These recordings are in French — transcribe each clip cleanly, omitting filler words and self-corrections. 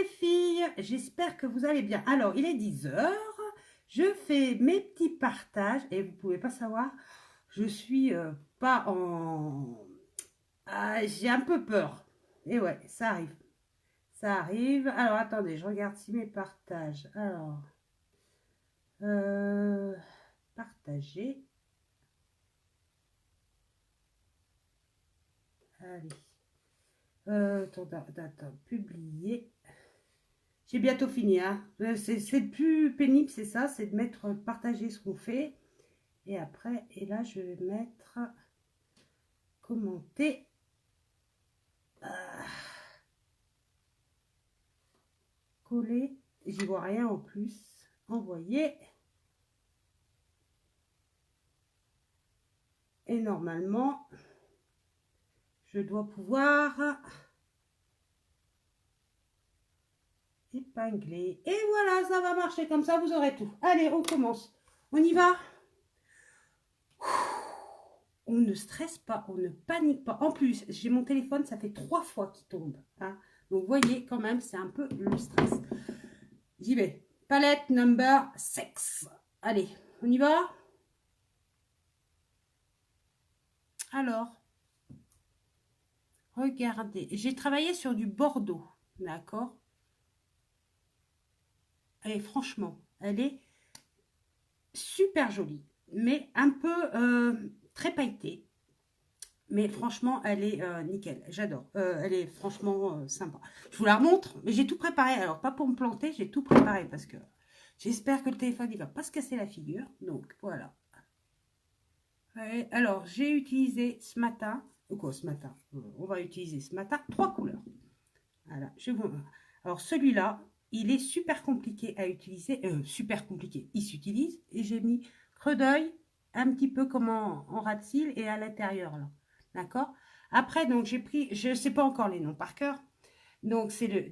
les filles, j'espère que vous allez bien. Alors, il est 10 heures, je fais mes petits partages et vous pouvez pas savoir, je suis pas en... Ah, j'ai un peu peur. Et ouais, ça arrive. Ça arrive. Alors, attendez, je regarde si mes partages. Alors, euh, partager. Allez. Attends, publier. J'ai bientôt fini, hein. C'est le plus pénible, c'est ça, c'est de mettre partager ce qu'on fait. Et après, et là, je vais mettre commenter. Coller. J'y vois rien en plus. Envoyer. Et normalement, je dois pouvoir épingler. Et voilà, ça va marcher comme ça, vous aurez tout. Allez, on commence. On y va. On ne stresse pas, on ne panique pas. En plus, j'ai mon téléphone, ça fait 3 fois qu'il tombe. Hein. Donc, vous voyez, quand même, c'est un peu le stress. J'y vais. Palette number 6. Allez, on y va. Alors, regardez. J'ai travaillé sur du Bordeaux. D'accord. Et franchement, elle est super jolie. Mais un peu très pailletée. Mais franchement, elle est nickel. J'adore. Elle est franchement sympa. Je vous la remontre, mais j'ai tout préparé. Alors, pas pour me planter, j'ai tout préparé parce que j'espère que le téléphone, il va pas se casser la figure. Donc, voilà. Ouais, alors, j'ai utilisé ce matin, ce matin, on va utiliser ce matin 3 couleurs. Voilà, je vous... Alors, celui-là, il est super compliqué à utiliser, super compliqué, il s'utilise, et j'ai mis creux d'œil, un petit peu comme en ras de cils, et à l'intérieur, là, d'accord. Après, donc, j'ai pris, je ne sais pas encore les noms par cœur, donc, c'est le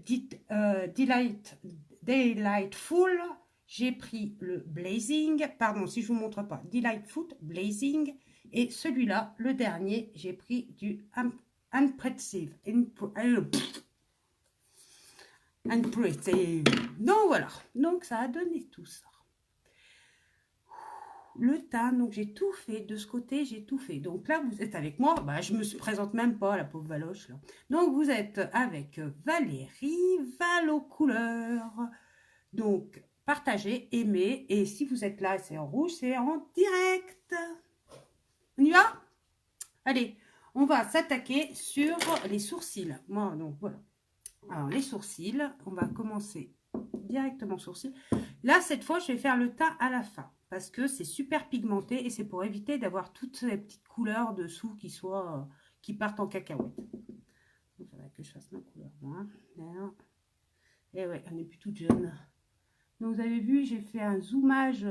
Delightful. J'ai pris le Blazing. Pardon, si je ne vous montre pas. Delightful, Blazing. Et celui-là, le dernier, j'ai pris du Impressive. Impressive. Donc, voilà. Donc, ça a donné tout ça. Le teint, donc j'ai tout fait. De ce côté, j'ai tout fait. Donc là, vous êtes avec moi. Bah, je me présente même pas, la pauvre Valoche. Là. Donc, vous êtes avec Valérie, Valo Couleur. Donc, partagez, aimez. Et si vous êtes là, c'est en rouge, c'est en direct. On y va? Allez, on va s'attaquer sur les sourcils. Moi, donc voilà. Alors, les sourcils, on va commencer directement sourcils. Là, cette fois, je vais faire le teint à la fin. Parce que c'est super pigmenté et c'est pour éviter d'avoir toutes ces petites couleurs dessous qui partent en cacahuète. Il faudrait que je fasse ma couleur. Hein. Et ouais, on n'est plus toute jeune. Donc, vous avez vu, j'ai fait un zoomage.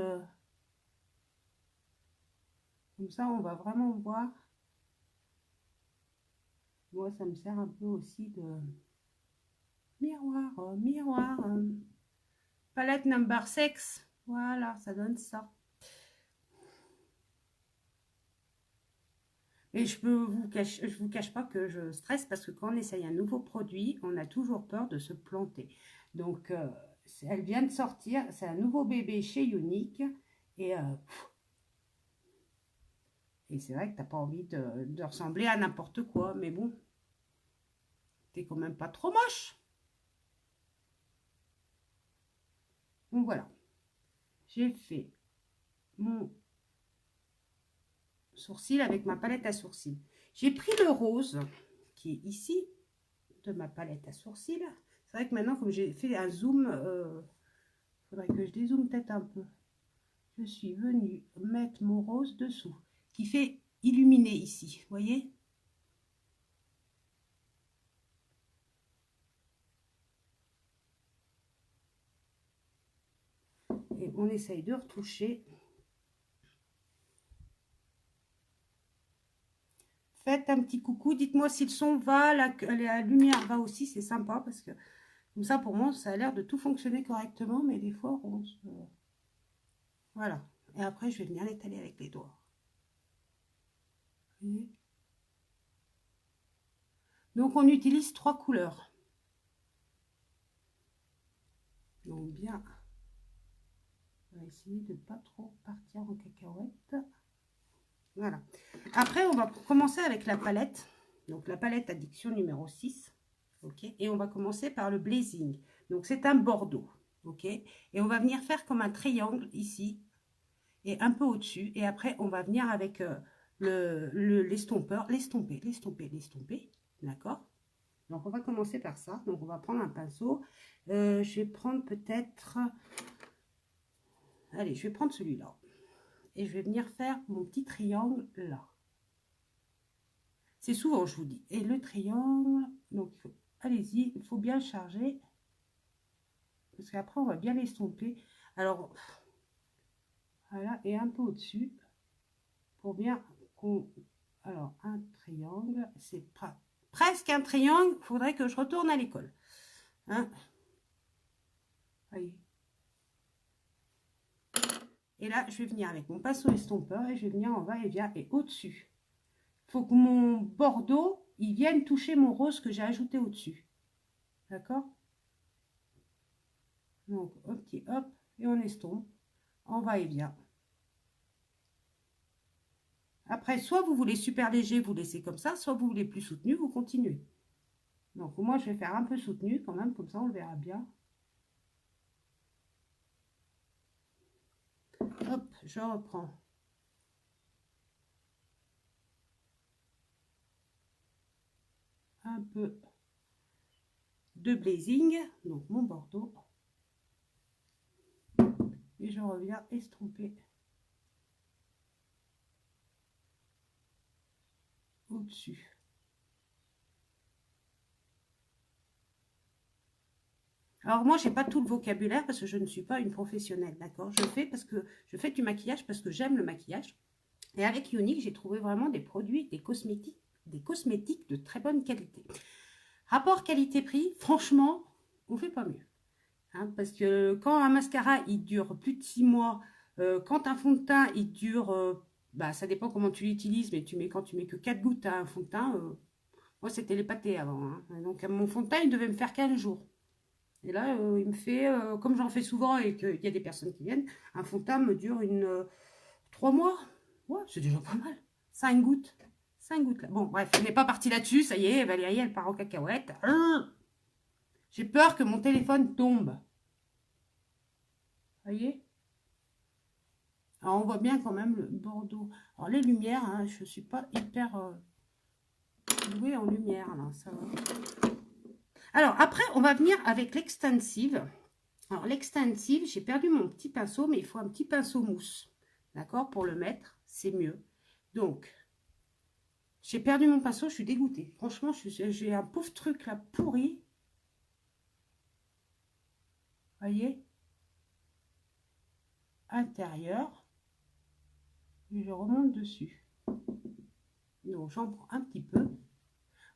Comme ça, on va vraiment voir. Moi, ça me sert un peu aussi de miroir. Palette number 6. Voilà, ça donne ça. Et je vous cache pas que je stresse parce que quand on essaye un nouveau produit, on a toujours peur de se planter. Donc, elle vient de sortir. C'est un nouveau bébé chez Unique. Et c'est vrai que tu n'as pas envie de ressembler à n'importe quoi. Mais bon, t'es quand même pas trop moche. Donc, voilà. J'ai fait mon sourcil avec ma palette à sourcils. J'ai pris le rose qui est ici de ma palette à sourcils. C'est vrai que maintenant, comme j'ai fait un zoom, il faudrait que je dézoome peut-être un peu. Je suis venue mettre mon rose dessous, qui fait illuminer ici, vous voyez? Et on essaye de retoucher. Faites un petit coucou, dites-moi si le son va, la lumière va aussi, c'est sympa, parce que comme ça, pour moi, ça a l'air de tout fonctionner correctement, mais des fois, on se... Voilà. Et après, je vais venir l'étaler avec les doigts. Donc, on utilise 3 couleurs. Donc bien, on va essayer de ne pas trop partir en cacahuète. Voilà. Après, on va commencer avec la palette. Donc la palette addiction numéro 6. Ok. Et on va commencer par le Blazing. Donc c'est un bordeaux. Ok. Et on va venir faire comme un triangle ici. Et un peu au-dessus. Et après, on va venir avec l'estompeur. L'estomper. D'accord. Donc on va commencer par ça. Donc on va prendre un pinceau. Je vais prendre peut-être... Allez, je vais prendre celui-là. Et je vais venir faire mon petit triangle là. C'est souvent, je vous dis. Et le triangle, donc allez-y, il faut bien charger. Parce qu'après, on va bien l'estomper. Alors, voilà, et un peu au-dessus. Pour bien qu'on... Alors, un triangle, c'est presque un triangle. Il faudrait que je retourne à l'école. Hein? Voyez. Et là, je vais venir avec mon pinceau estompeur et je vais venir en va-et-vient et au-dessus. Il faut que mon bordeaux, il vienne toucher mon rose que j'ai ajouté au-dessus. D'accord? Donc, hop, hop, et on estompe. En va-et-vient. Après, soit vous voulez super léger, vous laissez comme ça, soit vous voulez plus soutenu, vous continuez. Donc, moi, je vais faire un peu soutenu quand même, comme ça, on le verra bien. Hop, je reprends. Un peu de blazing, donc mon bordeaux. Et je reviens estomper au-dessus. Alors moi, j'ai pas tout le vocabulaire parce que je ne suis pas une professionnelle, d'accord? Je fais du maquillage parce que j'aime le maquillage. Et avec Younique, j'ai trouvé vraiment des produits, des cosmétiques de très bonne qualité. Rapport qualité-prix, franchement, on fait pas mieux. Hein, parce que quand un mascara, il dure plus de 6 mois, quand un fond de teint, il dure, bah, ça dépend comment tu l'utilises, mais quand tu mets que 4 gouttes à un fond de teint, moi c'était les pâtés avant. Hein. Donc mon fond de teint, il devait me faire 15 jours. Et là, il me fait, comme j'en fais souvent et qu'il y a des personnes qui viennent, un fond de teint me dure 3 mois. Ouais, c'est déjà pas mal. 5 gouttes. 5 gouttes là. Bon, bref, on n'est pas parti là-dessus. Ça y est, Valérie, elle part en cacahuète. J'ai peur que mon téléphone tombe. Vous voyez? Alors, on voit bien quand même le bordeaux. Alors, les lumières, hein, je ne suis pas hyper douée en lumière. Là, ça va. Alors, après, on va venir avec l'extensive. Alors, l'extensive, j'ai perdu mon petit pinceau, mais il faut un petit pinceau mousse. D'accord? Pour le mettre, c'est mieux. Donc, j'ai perdu mon pinceau, je suis dégoûtée. Franchement, j'ai un pauvre truc là pourri. Voyez? Intérieur. Et je remonte dessus. Donc, j'en prends un petit peu.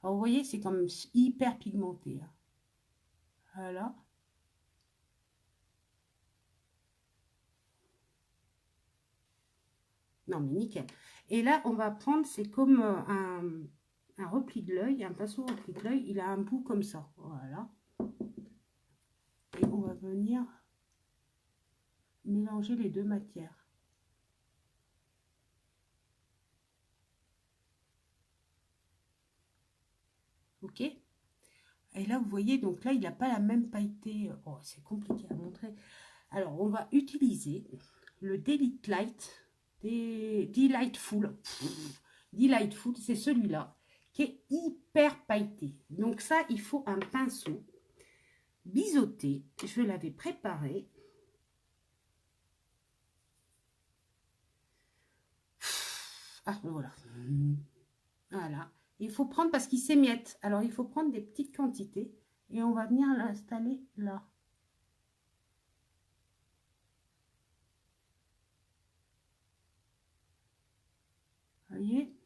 Alors, vous voyez, c'est quand même hyper pigmenté. Hein. Voilà. Non, mais nickel. Et là, on va prendre, c'est comme un repli de l'œil, un pinceau repli de l'œil. Il a un bout comme ça. Voilà. Et on va venir mélanger les deux matières. Ok? Et là, vous voyez, donc là, il n'a pas la même pailleté. Oh, c'est compliqué à montrer. Alors, on va utiliser le Delightful. Delightful, c'est celui-là qui est hyper pailleté. Donc ça, il faut un pinceau biseauté. Je l'avais préparé. Ah, voilà. Voilà. Il faut prendre parce qu'il s'émiette. Alors, il faut prendre des petites quantités et on va venir l'installer là. Vous voyez?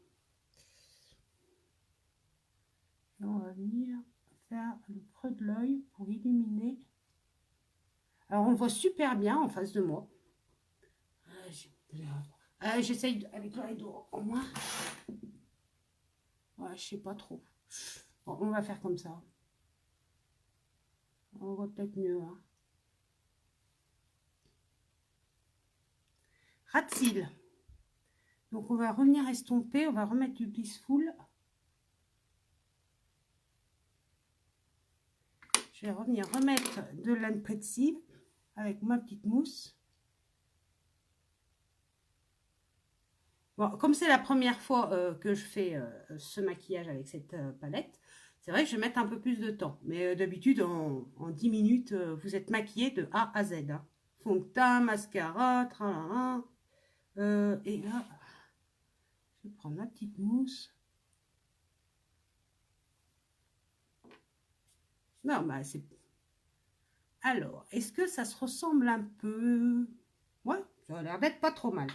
Et on va venir faire le creux de l'œil pour illuminer. Alors, on voit super bien en face de moi. J'essaye avec l'œil droit au moins. Ouais, je sais pas trop. Bon, on va faire comme ça. On voit peut-être mieux. Hein. ras de cils. Donc on va revenir estomper, on va remettre du Blissful. Je vais revenir remettre de l'Anpretzi avec ma petite mousse. Bon, comme c'est la première fois que je fais ce maquillage avec cette palette, c'est vrai que je vais mettre un peu plus de temps. Mais d'habitude, en 10 minutes, vous êtes maquillé de A à Z. Hein. Fond de teint, mascara, tralala. Et là, je vais prendre ma petite mousse. Non, bah c'est... Alors, est-ce que ça se ressemble un peu? Ouais, ça a l'air d'être pas trop mal.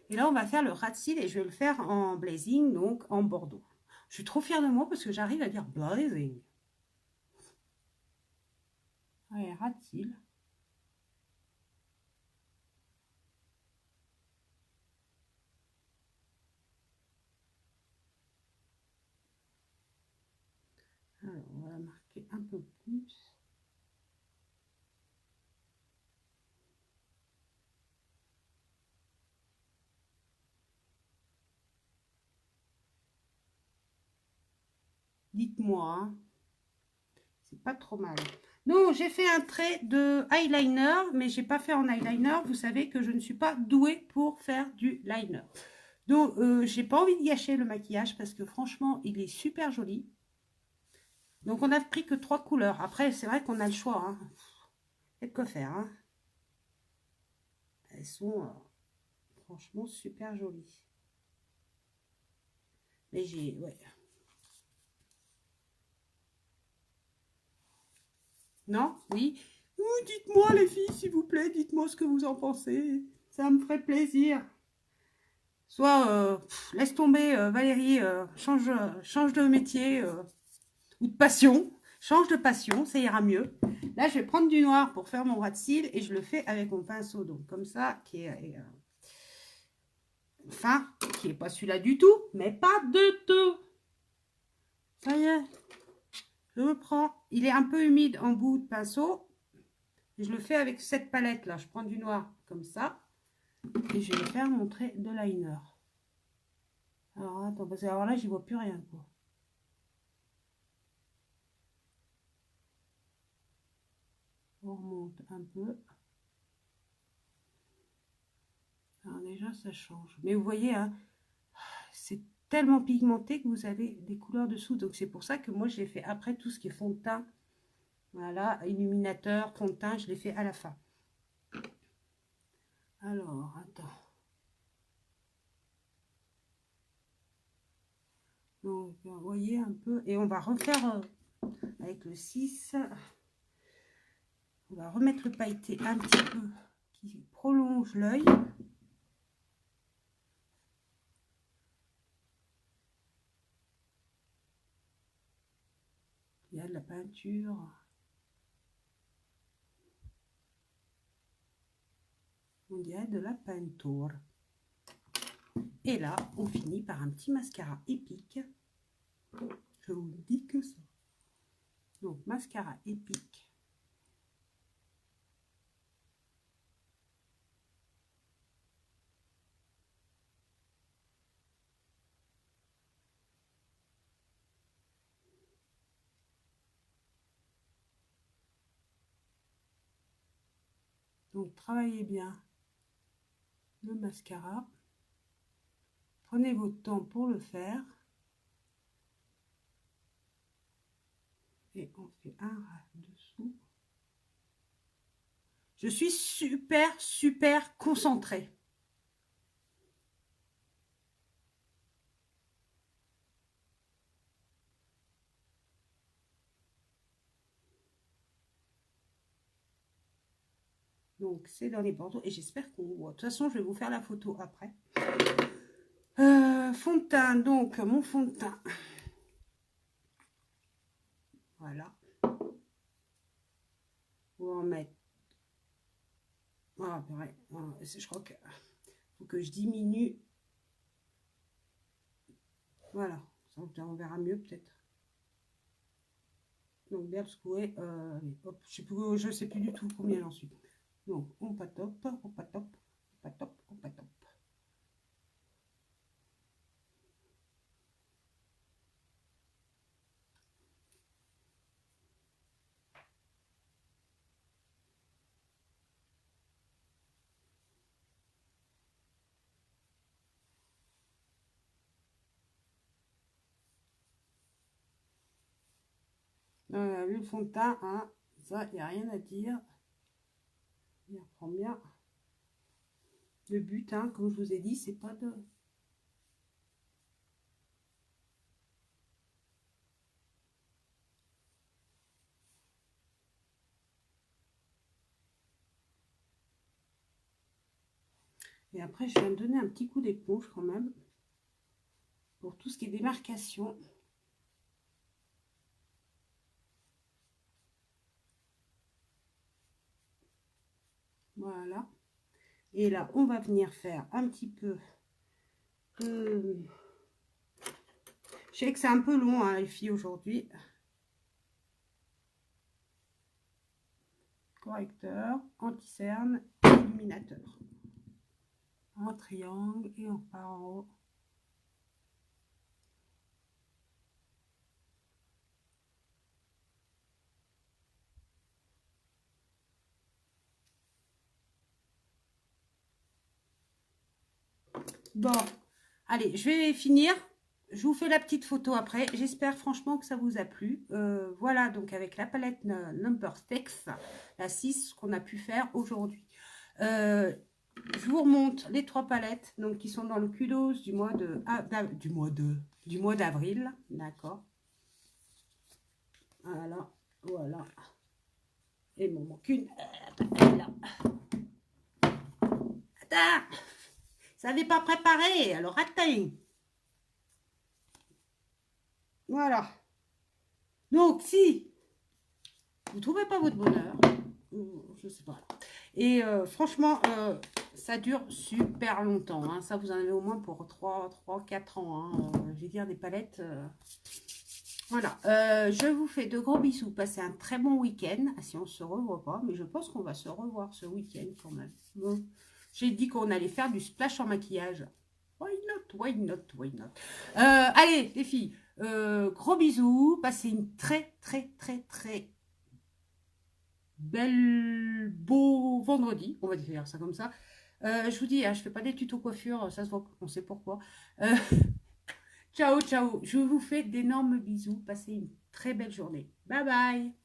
Et là, on va faire le ras de cils et je vais le faire en blazing, donc en bordeaux. Je suis trop fière de moi parce que j'arrive à dire blazing. Allez, ras de cils. Alors, on va marquer un peu plus. Dites-moi, hein. C'est pas trop mal. Donc, j'ai fait un trait de eyeliner, mais j'ai pas fait en eyeliner. Vous savez que je ne suis pas douée pour faire du liner. Donc, j'ai pas envie de gâcher le maquillage parce que franchement, il est super joli. Donc, on n'a pris que 3 couleurs. Après, c'est vrai qu'on a le choix. Hein. Il y a de quoi faire. Hein. Elles sont franchement super jolies. Mais j'ai... Ouais. Non? Oui? Dites-moi les filles, s'il vous plaît. Dites-moi ce que vous en pensez. Ça me ferait plaisir. Soit laisse tomber Valérie, change de métier ou de passion. Change de passion, ça ira mieux. Là, je vais prendre du noir pour faire mon ras de cils et je le fais avec mon pinceau. Donc, comme ça, qui est enfin, qui n'est pas celui-là du tout, mais pas de tout. Ça y est, je me prends. Il est un peu humide en bout de pinceau. Et je le fais avec cette palette-là. Je prends du noir comme ça. Et je vais faire mon trait de liner. Alors, attends, parce que alors là, j'y vois plus rien, quoi. On remonte un peu. Alors déjà, ça change. Mais vous voyez, hein, c'est tellement pigmenté que vous avez des couleurs dessous. Donc, c'est pour ça que moi, j'ai fait après tout ce qui est fond de teint. Voilà, illuminateur, fond de teint, je l'ai fait à la fin. Alors, attends. Donc, vous voyez un peu. Et on va refaire avec le 6. On va remettre le pailleté un petit peu qui prolonge l'œil. Il y a de la peinture. On dirait de la peinture. Et là, on finit par un petit mascara épique. Je vous dis que ça. Donc, mascara épique. Donc, travaillez bien le mascara. Prenez votre temps pour le faire. Et on fait un ras dessous. Je suis super concentrée. Donc, c'est dans les bordeaux. Et j'espère qu'on voit. De toute façon, je vais vous faire la photo après. Fond de teint. Donc, mon fond de teint. Voilà. On va en mettre. Voilà, pareil. Je crois que faut que je diminue. Voilà. Ça, on verra mieux peut-être. Donc, bien secouer. Hop, je sais plus du tout combien j'en suis. Donc, on patope, on patope, on patope, on patope. Le fond de teint, hein, ça, il n'y a rien à dire. Il reprend bien. Le but, hein, comme je vous ai dit, c'est pas de... Et après, je vais me donner un petit coup d'éponge quand même. Pour tout ce qui est démarcation. Voilà. Et là, on va venir faire un petit peu... je sais que c'est un peu long, hein, les filles, aujourd'hui. Correcteur, anti-cerne, illuminateur. En triangle et on part en haut. Bon, allez, je vais finir. Je vous fais la petite photo après. J'espère franchement que ça vous a plu. Voilà, donc avec la palette Number 6, la 6 qu'on a pu faire aujourd'hui. Je vous remonte les 3 palettes donc qui sont dans le kudos du mois de du mois d'avril, d'accord. Voilà, voilà. Et il m'en manque une. Là. Attends, ça n'avait pas préparé, alors attends. Voilà. Donc si vous ne trouvez pas votre bonheur, je sais pas. Et franchement, ça dure super longtemps. Hein. Ça, vous en avez au moins pour 3-4 ans. Hein. Je vais dire des palettes. Voilà. Je vous fais de gros bisous. Passez un très bon week-end. Si on ne se revoit pas. Mais je pense qu'on va se revoir ce week-end quand même. Bon. J'ai dit qu'on allait faire du splash en maquillage. Why not? Why not? Why not? Allez, les filles. Gros bisous. Passez une très beau vendredi, on va dire ça comme ça. Je vous dis, hein, je fais pas des tutos coiffure, ça se voit, on sait pourquoi. Ciao, ciao. Je vous fais d'énormes bisous. Passez une très belle journée. Bye bye.